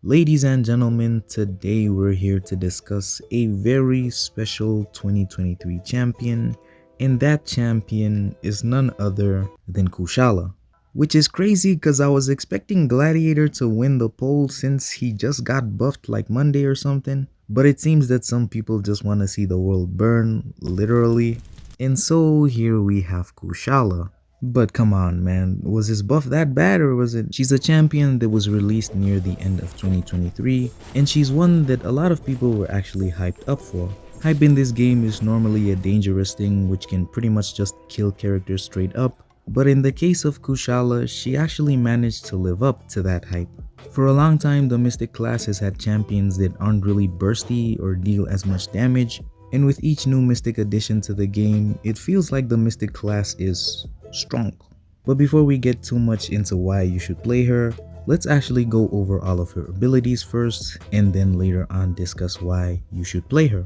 Ladies and gentlemen, today we're here to discuss a very special 2023 champion, and that champion is none other than Kushala. Which is crazy because I was expecting Gladiator to win the poll since he just got buffed like Monday or something, but it seems that some people just want to see the world burn, literally. And so here we have Kushala. But come on, man, was his buff that bad or was it? She's a champion that was released near the end of 2023, and she's one that a lot of people were actually hyped up for. Hype in this game is normally a dangerous thing which can pretty much just kill characters straight up, but in the case of Kushala, she actually managed to live up to that hype. For a long time, the Mystic class has had champions that aren't really bursty or deal as much damage, and with each new Mystic addition to the game, it feels like the Mystic class is strong. But before we get too much into why you should play her, let's actually go over all of her abilities first and then later on discuss why you should play her.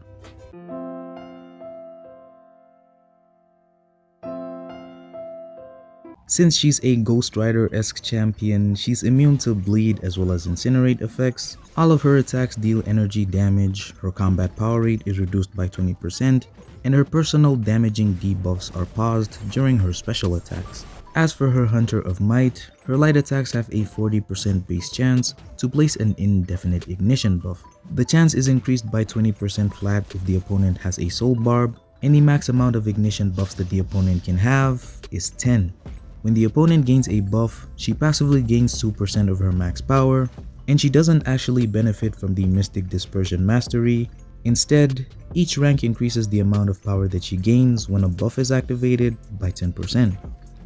Since she's a Ghost Rider-esque champion, she's immune to bleed as well as incinerate effects. All of her attacks deal energy damage, her combat power rate is reduced by 20%, and her personal damaging debuffs are paused during her special attacks. As for her Hunter of Might, her light attacks have a 40% base chance to place an indefinite ignition buff. The chance is increased by 20% flat if the opponent has a Soul Barb, and the max amount of ignition buffs that the opponent can have is 10. When the opponent gains a buff, she passively gains 2% of her max power, and she doesn't actually benefit from the Mystic Dispersion Mastery. Instead, each rank increases the amount of power that she gains when a buff is activated by 10%.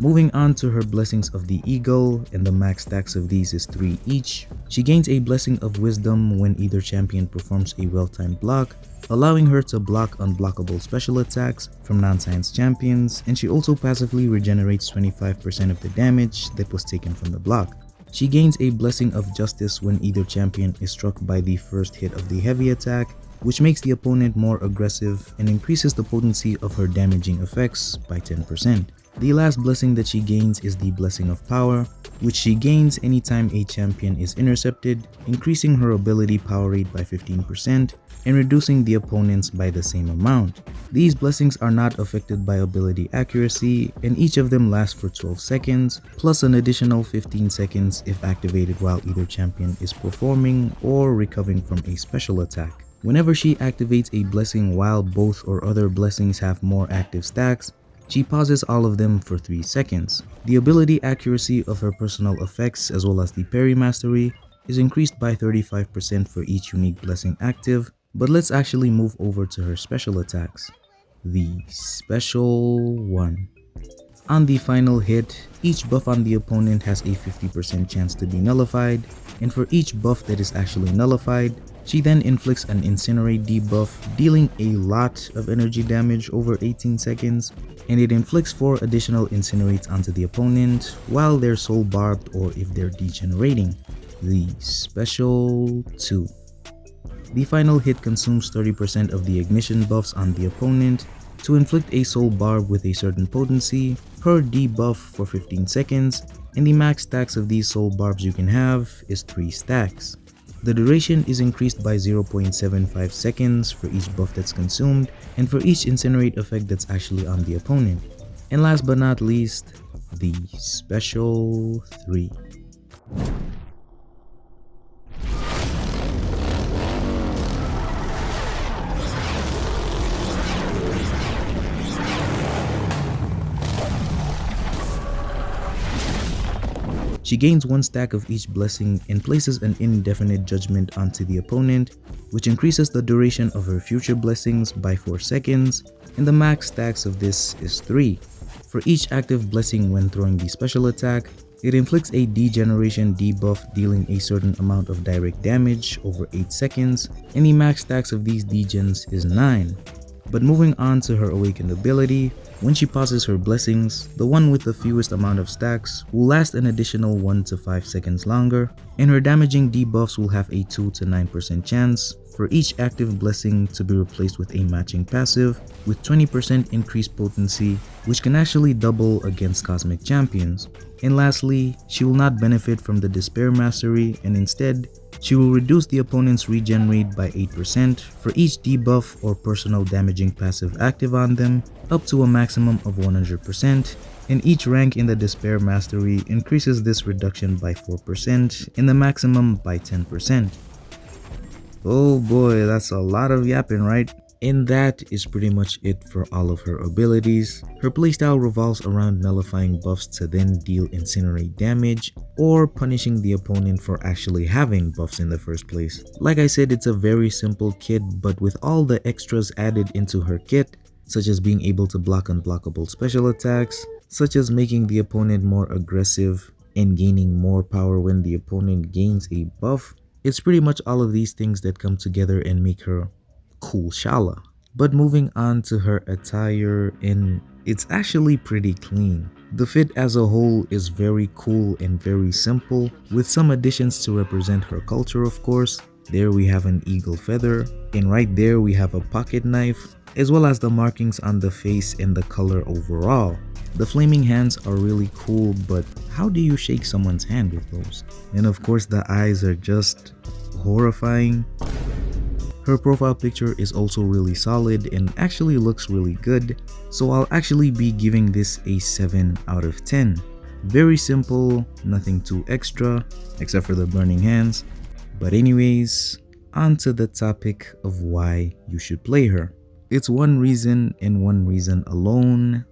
Moving on to her Blessings of the Eagle, and the max stacks of these is 3 each. She gains a Blessing of Wisdom when either champion performs a well-timed block, allowing her to block unblockable special attacks from non-science champions, and she also passively regenerates 25% of the damage that was taken from the block. She gains a Blessing of Justice when either champion is struck by the first hit of the heavy attack, which makes the opponent more aggressive and increases the potency of her damaging effects by 10%. The last blessing that she gains is the Blessing of Power, which she gains anytime a champion is intercepted, increasing her ability power rate by 15% and reducing the opponent's by the same amount. These blessings are not affected by ability accuracy, and each of them lasts for 12 seconds, plus an additional 15 seconds if activated while either champion is performing or recovering from a special attack. Whenever she activates a blessing while both or other blessings have more active stacks, she pauses all of them for 3 seconds. The ability accuracy of her personal effects as well as the parry mastery is increased by 35% for each unique blessing active, but let's actually move over to her special attacks. The Special 1. On the final hit, each buff on the opponent has a 50% chance to be nullified, and for each buff that is actually nullified, she then inflicts an Incinerate debuff, dealing a lot of energy damage over 18 seconds, and it inflicts 4 additional Incinerates onto the opponent while they're soul barbed or if they're degenerating. The Special 2. The final hit consumes 30% of the ignition buffs on the opponent to inflict a soul barb with a certain potency per debuff for 15 seconds, and the max stacks of these soul barbs you can have is 3 stacks. The duration is increased by 0.75 seconds for each buff that's consumed and for each incinerate effect that's actually on the opponent. And last but not least, the Special 3. She gains 1 stack of each blessing and places an indefinite judgment onto the opponent, which increases the duration of her future blessings by 4 seconds, and the max stacks of this is 3. For each active blessing when throwing the special attack, it inflicts a degeneration debuff dealing a certain amount of direct damage over 8 seconds, and the max stacks of these degens is 9. But moving on to her awakened ability, when she pauses her blessings, the one with the fewest amount of stacks will last an additional 1 to 5 seconds longer, and her damaging debuffs will have a 2 to 9% chance for each active blessing to be replaced with a matching passive with 20% increased potency, which can actually double against cosmic champions. And lastly, she will not benefit from the Despair Mastery, and instead, she will reduce the opponent's regen rate by 8% for each debuff or personal damaging passive active on them, up to a maximum of 100%, and each rank in the Despair Mastery increases this reduction by 4% and the maximum by 10%. Oh boy, that's a lot of yapping, right? And that is pretty much it for all of her abilities. Her playstyle revolves around nullifying buffs to then deal incinerate damage, or punishing the opponent for actually having buffs in the first place. Like I said, it's a very simple kit, but with all the extras added into her kit, such as being able to block unblockable special attacks, such as making the opponent more aggressive and gaining more power when the opponent gains a buff, it's pretty much all of these things that come together and make her Kushala. But moving on to her attire, and it's actually pretty clean. The fit as a whole is very cool and very simple, with some additions to represent her culture, of course. There we have an eagle feather, and right there we have a pocket knife, as well as the markings on the face and the color overall. The flaming hands are really cool, but how do you shake someone's hand with those? And of course the eyes are just horrifying. Her profile picture is also really solid and actually looks really good, so I'll actually be giving this a 7 out of 10. Very simple, nothing too extra, except for the burning hands. But anyways, on to the topic of why you should play her. It's one reason and one reason alone: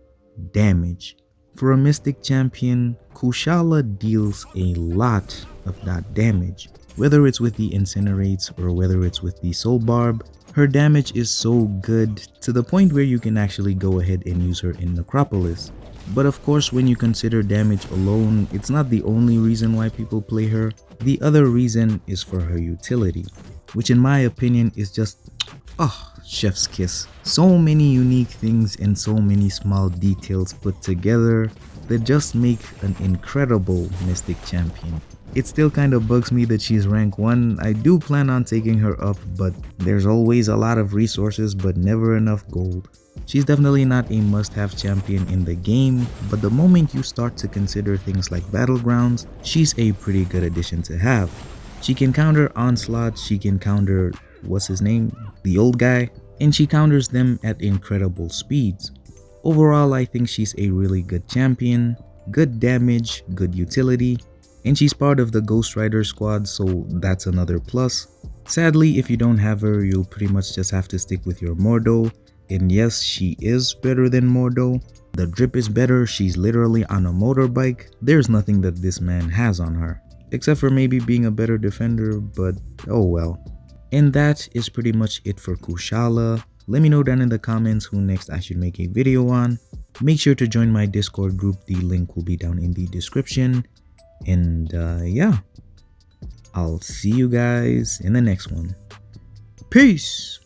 damage. For a Mystic champion, Kushala deals a lot of that damage. Whether it's with the Incinerates or whether it's with the Soul Barb, her damage is so good to the point where you can actually go ahead and use her in Necropolis. But of course, when you consider damage alone, it's not the only reason why people play her. The other reason is for her utility, which in my opinion is just, chef's kiss. So many unique things and so many small details put together that just make an incredible Mystic champion. It still kind of bugs me that she's rank 1. I do plan on taking her up, but there's always a lot of resources but never enough gold. She's definitely not a must-have champion in the game, but the moment you start to consider things like battlegrounds, she's a pretty good addition to have. She can counter Onslaught, she can counter, what's his name? The old guy, and she counters them at incredible speeds. Overall, I think she's a really good champion, good damage, good utility, and she's part of the Ghost Rider squad, so that's another plus. Sadly, if you don't have her, you'll pretty much just have to stick with your Mordo, and yes, she is better than Mordo. The drip is better, she's literally on a motorbike. There's nothing that this man has on her, except for maybe being a better defender, but oh well. And that is pretty much it for Kushala. Let me know down in the comments who next I should make a video on. Make sure to join my Discord group, the link will be down in the description. And yeah, I'll see you guys in the next one. Peace!